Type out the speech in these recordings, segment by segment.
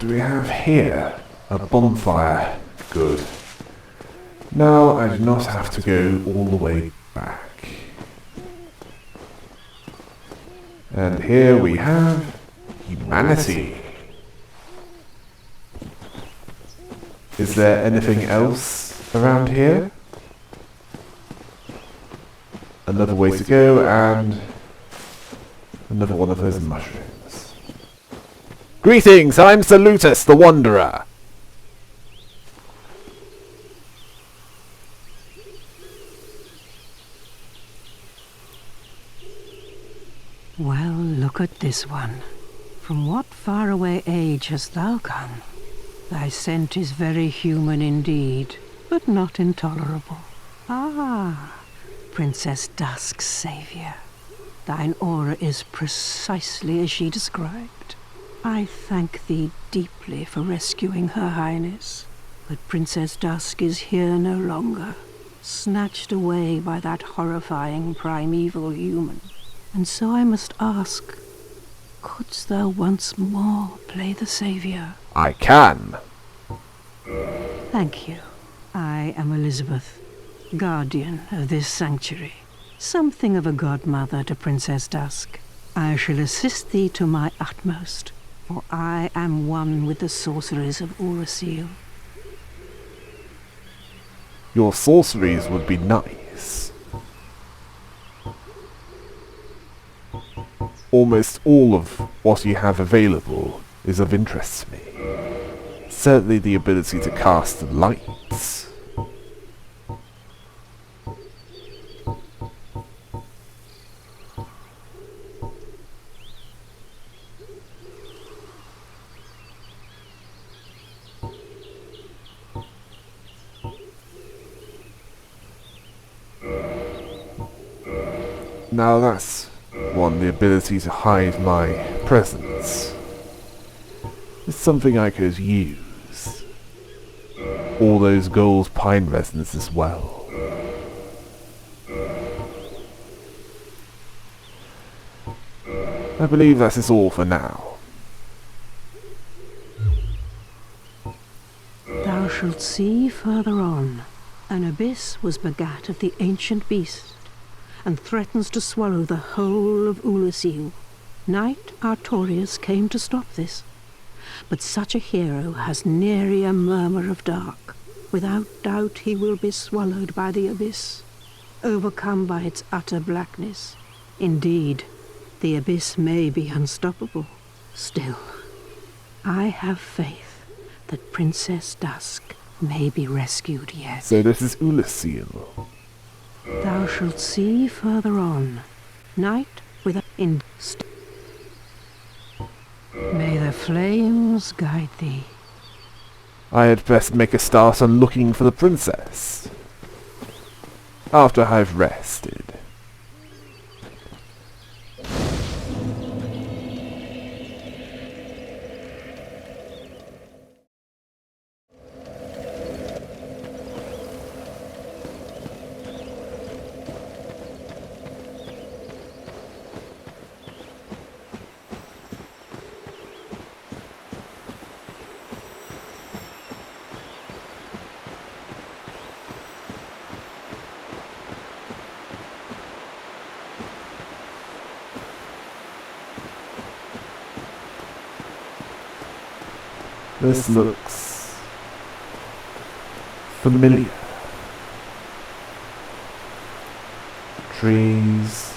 do we have here? A bonfire. Good. Now I do not have to go all the way back. And here we have humanity. Is there anything else around here? Another way to go, and another one of those mushrooms. Greetings, I'm Solutus, the Wanderer. Well, look at this one. From what faraway age hast thou come? Thy scent is very human indeed, but not intolerable. Ah, Princess Dusk's saviour. Thine aura is precisely as she described. I thank thee deeply for rescuing Her Highness, but Princess Dusk is here no longer, snatched away by that horrifying primeval human. And so I must ask, couldst thou once more play the saviour? I can. Thank you. I am Elizabeth, guardian of this sanctuary, something of a godmother to Princess Dusk. I shall assist thee to my utmost, for I am one with the sorceries of Urasil. Your sorceries would be nice. Almost all of what you have available is of interest to me. Certainly the ability to cast lights. Now that's one, the ability to hide my presence. It's something I could use. All those gold pine resins as well. I believe that is all for now. Thou shalt see further on. An abyss was begat of the ancient beast, and threatens to swallow the whole of Ulasil. Knight Artorius came to stop this, but such a hero has nary a murmur of dark. Without doubt he will be swallowed by the abyss, overcome by its utter blackness. Indeed, the abyss may be unstoppable. Still, I have faith that Princess Dusk may be rescued yet. So this is Ulasil. Thou shalt see further on. Night with a May the flames guide thee. I had best make a start on looking for the princess. After I've rested. This looks familiar. Trees,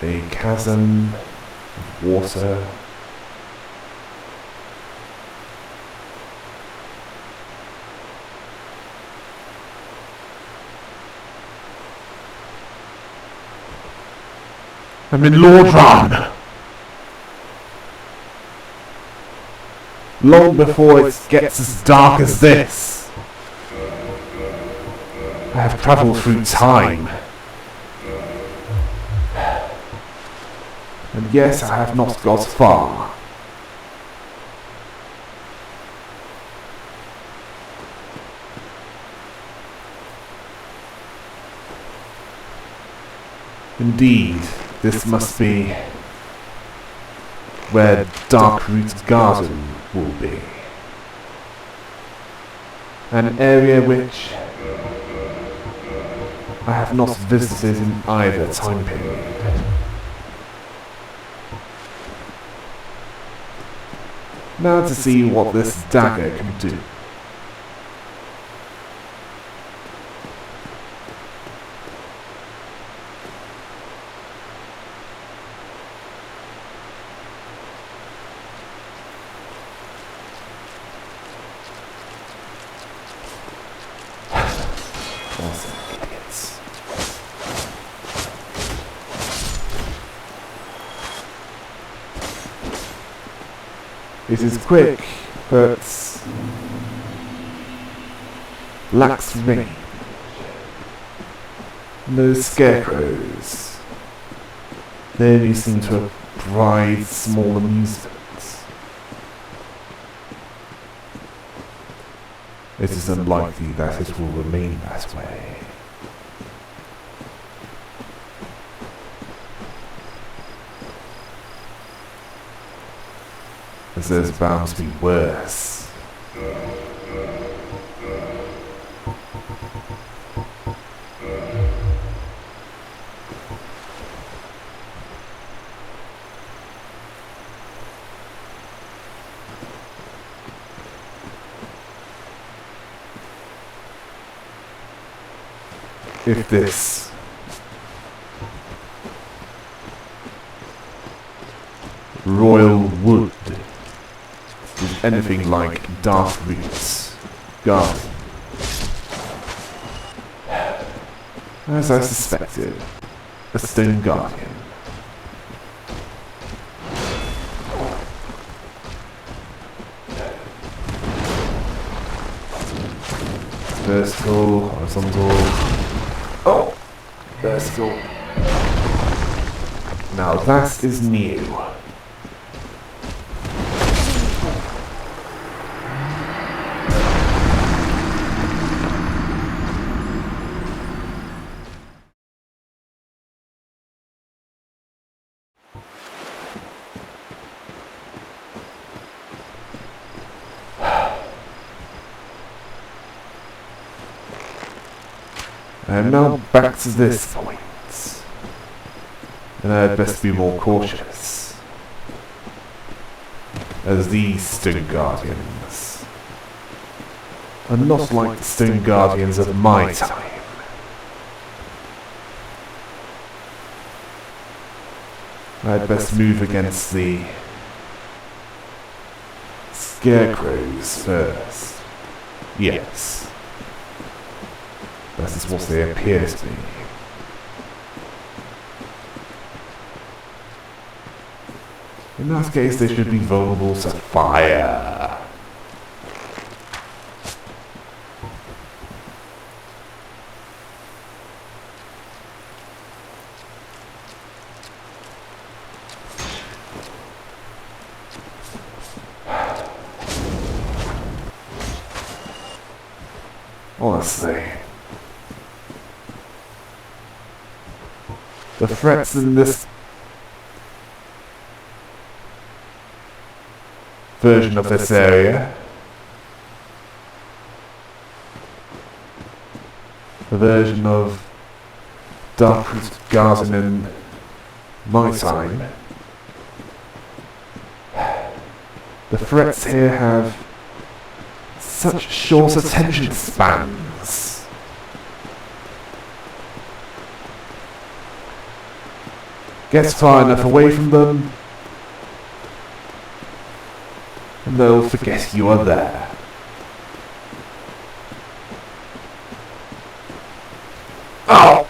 a chasm of water, I'm in Lordran! Long before it gets as dark as this. I have travelled through time. And yes, I have not got far. Indeed, this must be where Darkroot's garden will be. An area which I have not visited in either time period. Now to see what this dagger can do. Idiots. It is quick, but lacks range. No scarecrows. They only seem to provide small amusements. It is unlikely that it will remain that way. As there's bound to be worse. If this royal wood is anything like Darkroot's garden, as I suspected, a stone guardian. Vertical, horizontal. Oh! Vertical. Now that is new. I am now back to this point, and I had best be more cautious, as these Stone Guardians are not like the Stone Guardians of my time. I had best move against the scarecrows first. Yes. That is what they appear to be. In that case, they should be vulnerable to fire. Honestly. The threats in this version of this area, the version of Darkroot's garden in my time, the threats here have such short attention spans. Get far enough away from them, and they'll forget you are there. Oh!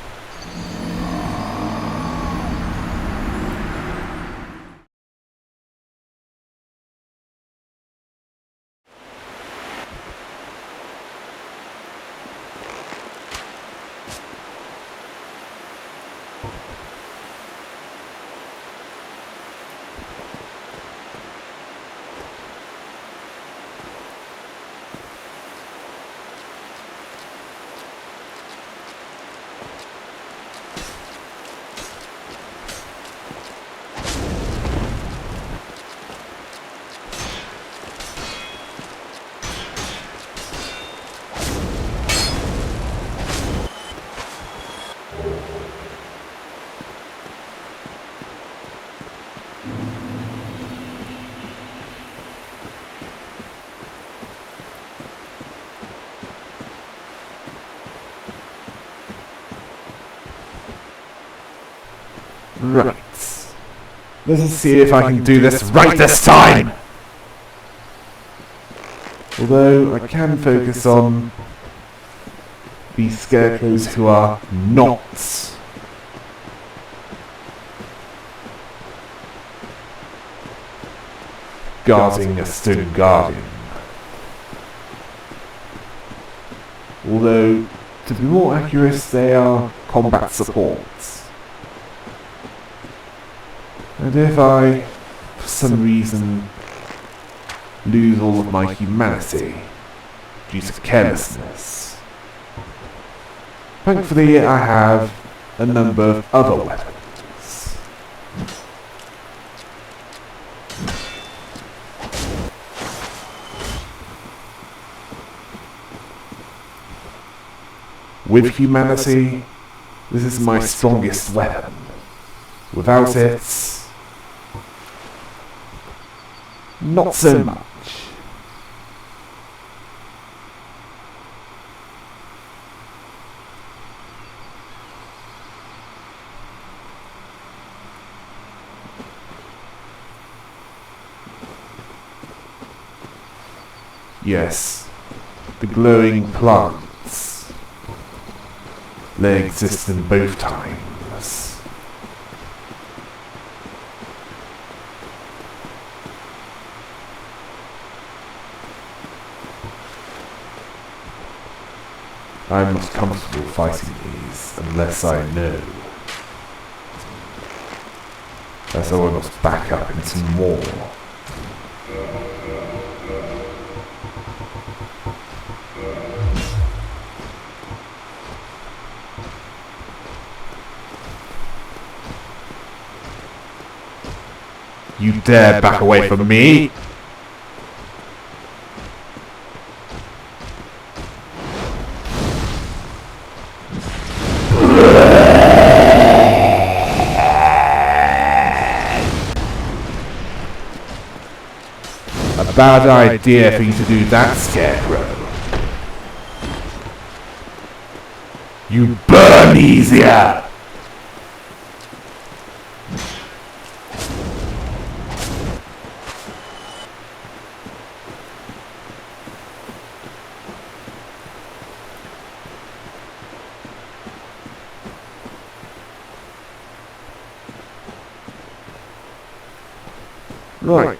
Right. Let's see if I can do this right this time! Although I can focus on these scarecrows who are not guarding a stone guardian. Although, to be more accurate, they are combat supports. And if I, for some reason, lose all of my humanity due to carelessness, thankfully I have a number of other weapons. With humanity, this is my strongest weapon. Without it, not so much. Yes, the glowing plants. They exist in both times. I'm not comfortable fighting these unless I know. As I will not back up into more. You dare back away from me? A bad idea for you to do that, Scarecrow. You burn easier! Right.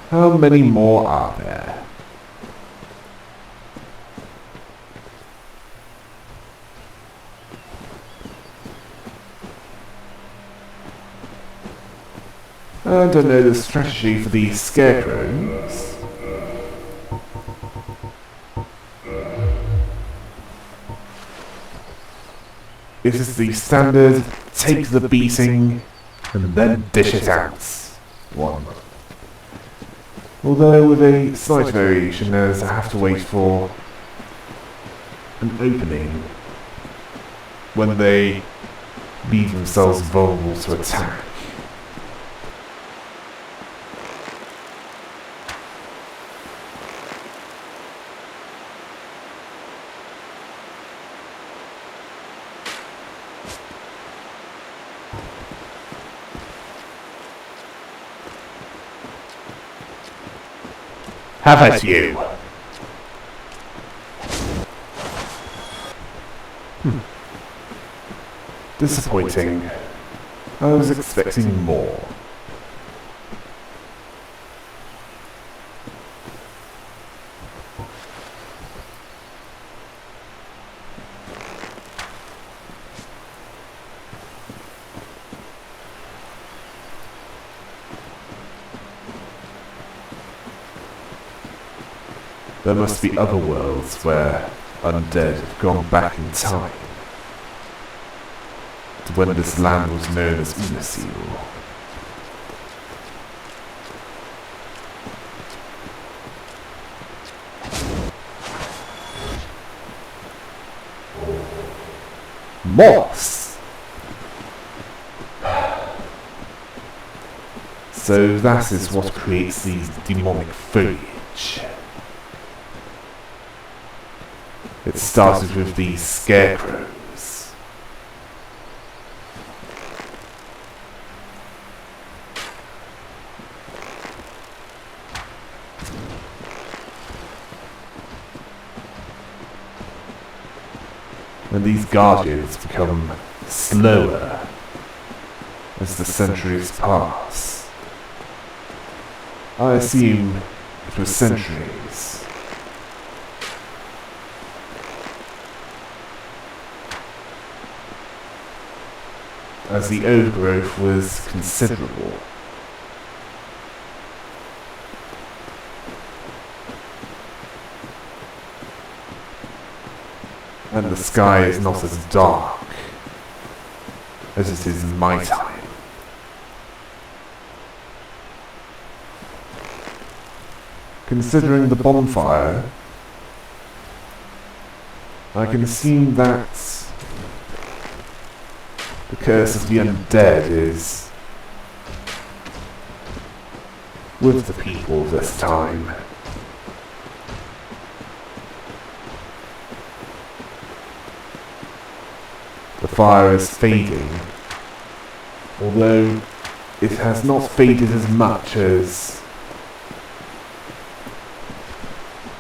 How many more are there? I don't know the strategy for these scarecrows. It is the standard take the beating and then dish it out one. Although with a slight variation, as I have to wait for an opening when they leave themselves vulnerable to attack. Have at you! Disappointing. I was expecting more. There must be other worlds where undead have gone back in time to when this land was known as Unasil. Moss! So that is what creates these demonic foliage. It started with these scarecrows. and these guardians become slower as the centuries pass. I assume it was centuries. As the overgrowth was considerable. And the sky is not as dark as it is in my time. Considering the bonfire, I can assume that the curse of the undead is with the people this time. The fire is fading, although it has not faded as much as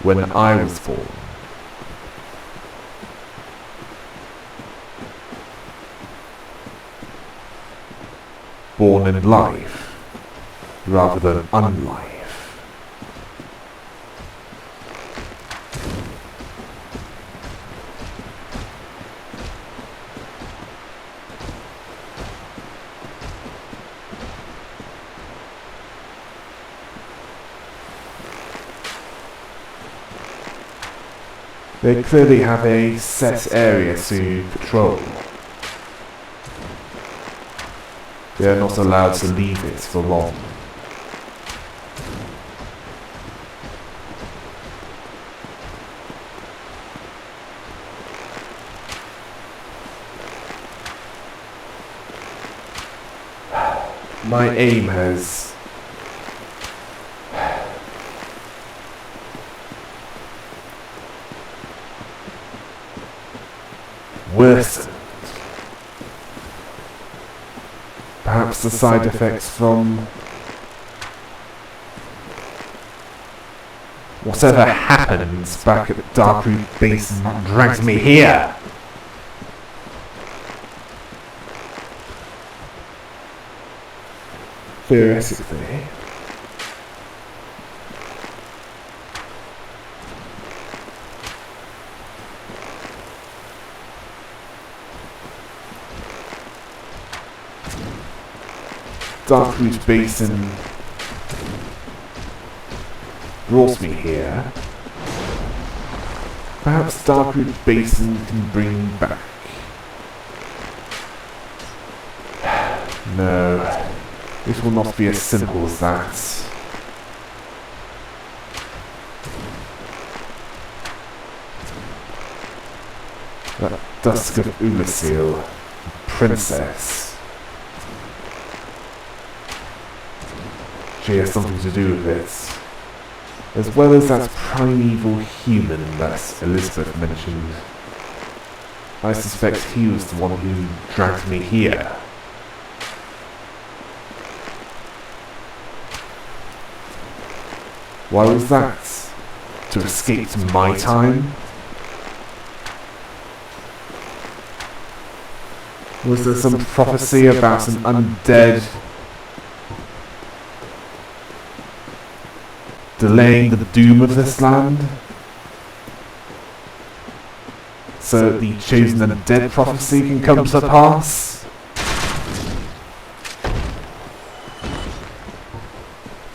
when I was born. Born in life, rather than unlife. They clearly have a set area to patrol. They are not allowed to leave it for long. My aim has worsened. Perhaps the side effects from whatever happened back at the Darkroot Basin dragged me here. Theoretically. Darkroot Basin brought me here. Perhaps Darkroot Basin can bring me back. No, it will not be as simple as that. That Dusk of Ulasil, princess. She has something to do with it, as well as that primeval human that Elizabeth mentioned. I suspect he was the one who dragged me here. Why was that? To escape to my time? Was there some prophecy about an undead delaying the doom of this land? So that the chosen undead prophecy can come to pass?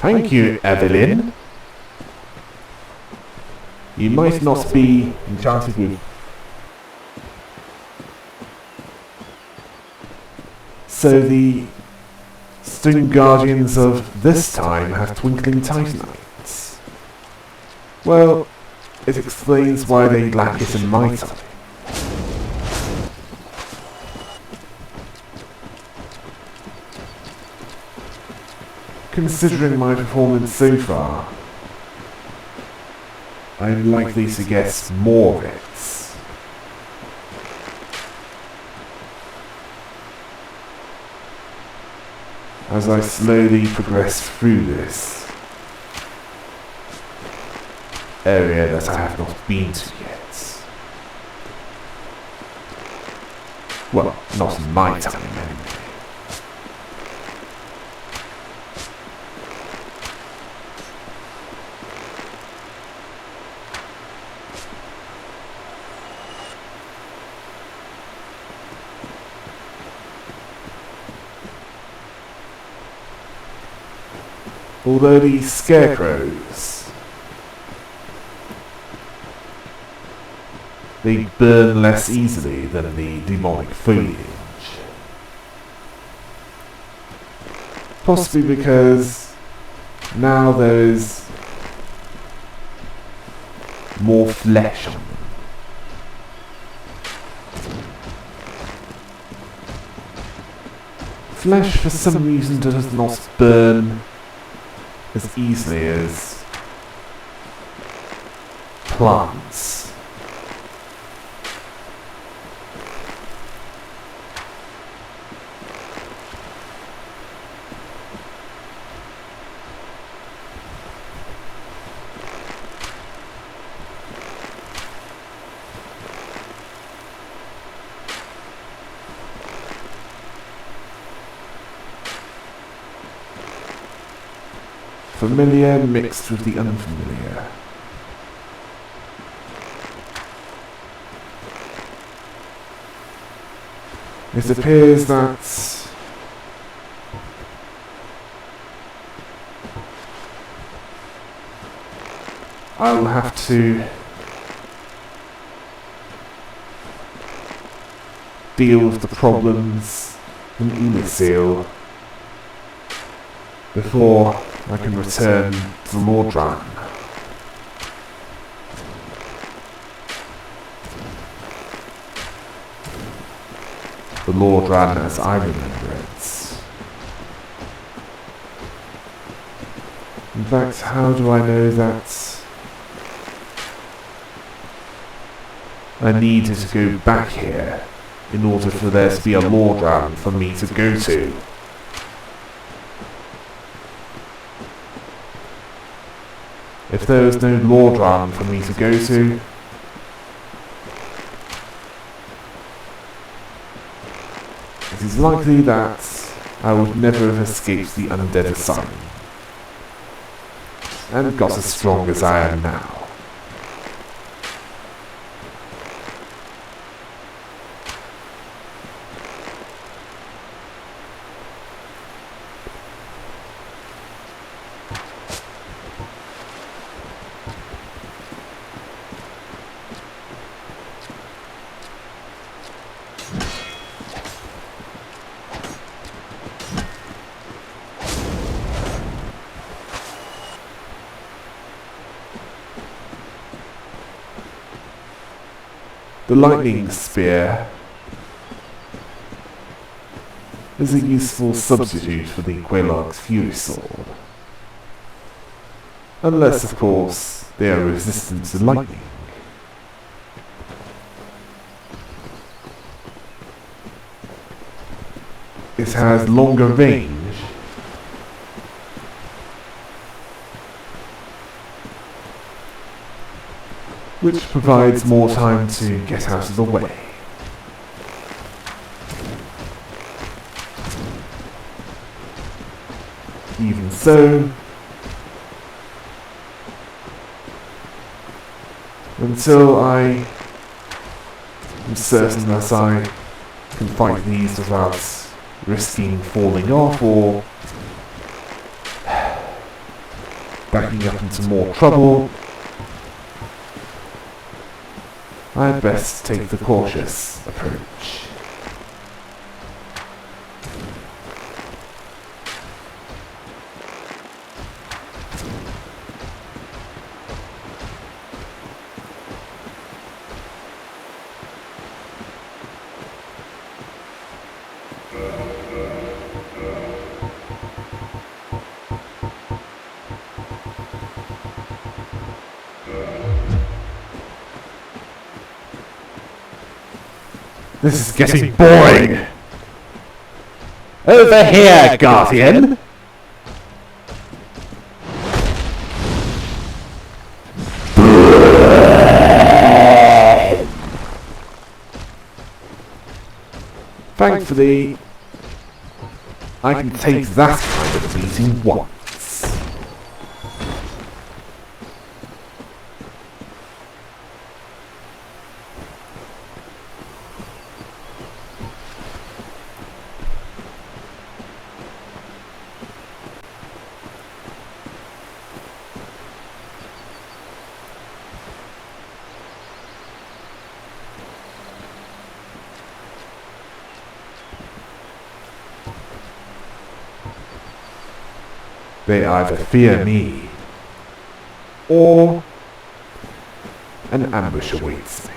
Thank you, Evelyn. You might not be enchanted with... So the Stone Guardians of this time have twinkling Titanites. Well, it explains why they lack it in my time. Considering my performance so far, I am likely to get more of it. As I slowly progress through this area that I have not been to yet. Well, not in my time, anyway. Although these scarecrows, they burn less easily than the demonic foliage. Possibly because now there is more flesh on them. Flesh for some reason does not burn as easily as plants. Familiar mixed with the unfamiliar. It appears that I will have to deal with the problems in Unicil before I can return to the Lordran. The Lordran as I remember it. In fact, how do I know that I needed to go back here in order for there to be a Lordran for me to go to? If there was no Lordran for me to go to, it is likely that I would never have escaped the Undead Asylum and got as strong as I am now. The lightning spear is a useful substitute for the Quelag's Fury Sword. Unless, of course, they are resistant to lightning. It has longer range, which provides more time to get out of the way. Even so, until I am certain that I can fight these without risking falling off or backing up into more trouble, I had best take the cautious approach. This is getting boring! Over here, Guardian! hopefully I can take that kind of beating once. They either fear me, or an ambush awaits me.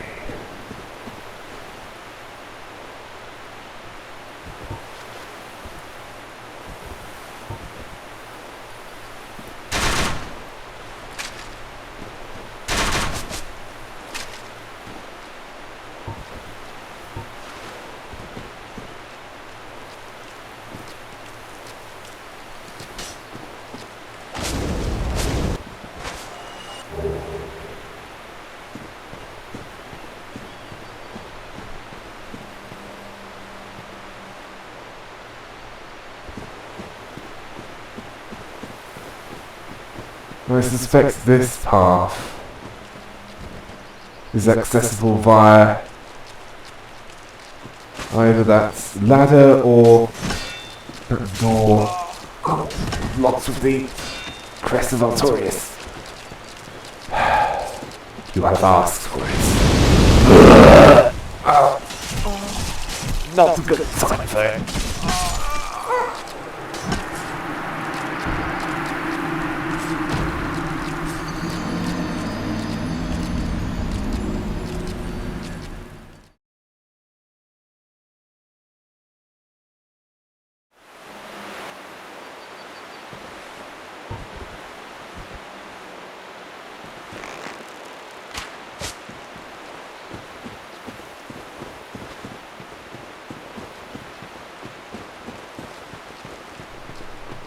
I suspect this path is accessible via either that ladder or that door locked with the crest of Artorius. You have asked for it. Not a good time for it.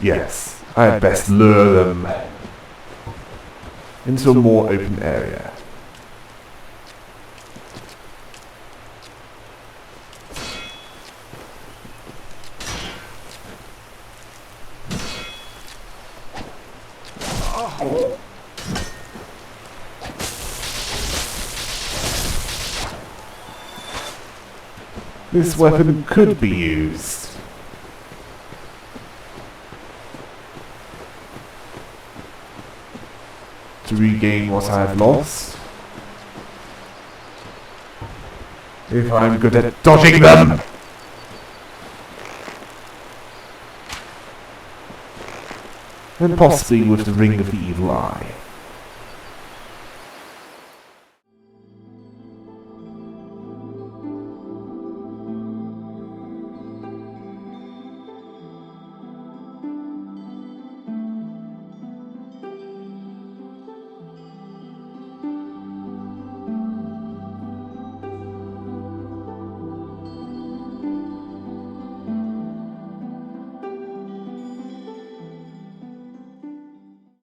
Yes, I had best lure them into a more open area. This weapon could be used to regain what I've lost. If I'm good at dodging them! And possibly with the Ring of the Evil Eye.